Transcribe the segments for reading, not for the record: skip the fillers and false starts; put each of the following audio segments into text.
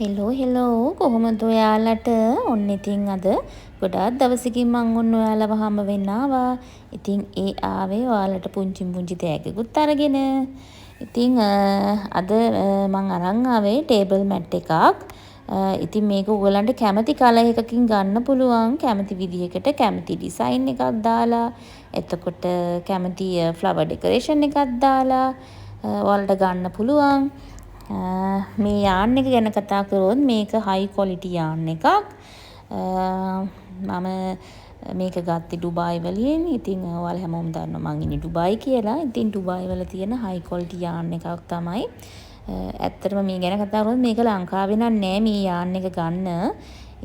Hello කොහොමද ඔයාලට? ඔන්න ඉතින් අද ගොඩාක් දවසකින් මං ඔන්න ඔයාලව හම්බ වෙන්න ආවා. ඉතින් ඒ ආවේ ඔයාලට පුංචි තෑග්ගකුත් අරගෙන. ඉතින් අද මං අරන් ආවේ ටේබල් මැට් එකක්. ඉතින් මේක ඔයගලන්ට කැමති කලර් එකකින් ගන්න පුළුවන්. කැමති විදිහකට කැමති ඩිසයින් එකක් දාලා. එතකොට කැමති ෆ්ලවර් ඩෙකරේෂන් එකක් දාලා ඔයාලට ගන්න පුළුවන්. මේ යාන් එක ගැන කතා කරොත් මේක හයි ක්වොලිටි යාන් එකක්. මම මේක ගත්තේ ඩුබායි වලින්. ඉතින් ඔයාලා හැමෝම දන්නවා මං ඉන්නේ ඩුබායි කියලා. ඉතින් ඩුබායි වල තියෙන හයි ක්වොලිටි යාන් එකක් තමයි. ඇත්තටම මේ ගැන කතා කරොත් මේක ලංකාවේ නෑ මේ යාන් එක ගන්න.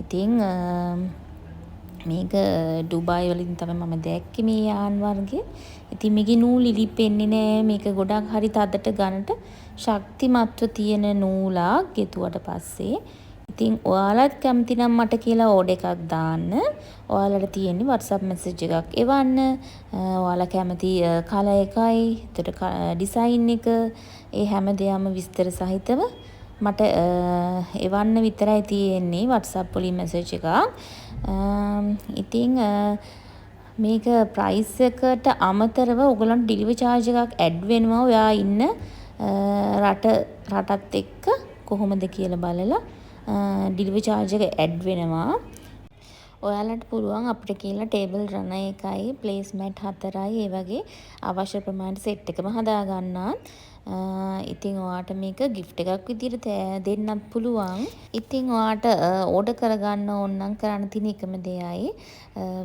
ඉතින් මේක ඩුබායි වලින් තමයි මම දැක්කේ මේ යාන් වර්ගේ. ඉතින් මේකේ නූල් ඉලිපෙන්නේ නෑ. මේක ගොඩක් හරි තදට ගන්නට ශක්තිමත්ව තියෙන නූලක් ගෙතුවට පස්සේ. ඉතින් ඔයාලත් කැමති නම් මට කියලා ඕඩර් එකක් දාන්න. ඔයාලට තියෙන්නේ WhatsApp message එකක් එවන්න. ඔයාලා කැමති කලර් එකයි, එතකොට ඩිසයින් එක, ඒ හැම දෙයක්ම විස්තර සහිතව මට එවන්න විතරයි තියෙන්නේ WhatsApp වලින් message එකක්. ඉතින් මේක ප්‍රයිස් එකට අමතරව ඔයගලන්ට ඩෙලිවරි charge එකක් ඇඩ් වෙනවා. ඔයා ඉන්න රටත් එක්ක කොහොමද කියලා බලලා ඩෙලිවරි charge එක ඇඩ් වෙනවා. ඔයාලට පුළුවන් අපිට කියලා ටේබල් රන එකයි, ප්ලේස්මැට් 4යි, ඒ වගේ අවශ්‍ය ප්‍රමාණයට සෙට් එකම හදා ගන්නත්. ඉතින් ඔයාට මේක gift එකක් විදිහට දෙන්නත් පුළුවන්. ඉතින් ඔයාට ඕඩර් කරගන්න ඕන නම් කරන්න තියෙන එකම දෙයයි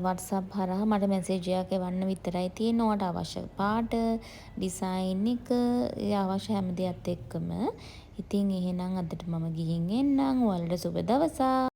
WhatsApp හරහා මට මැසේජ් එකක් එවන්න විතරයි තියෙන්නේ. ඔයාට අවශ්‍ය පාට, ඩිසයින් එක, ඒ අවශ්‍ය හැම දෙයත් එක්කම. ඉතින් එහෙනම් අදට මම ගිහින් එන්නම්. ඔයාලට සුබ දවසක්.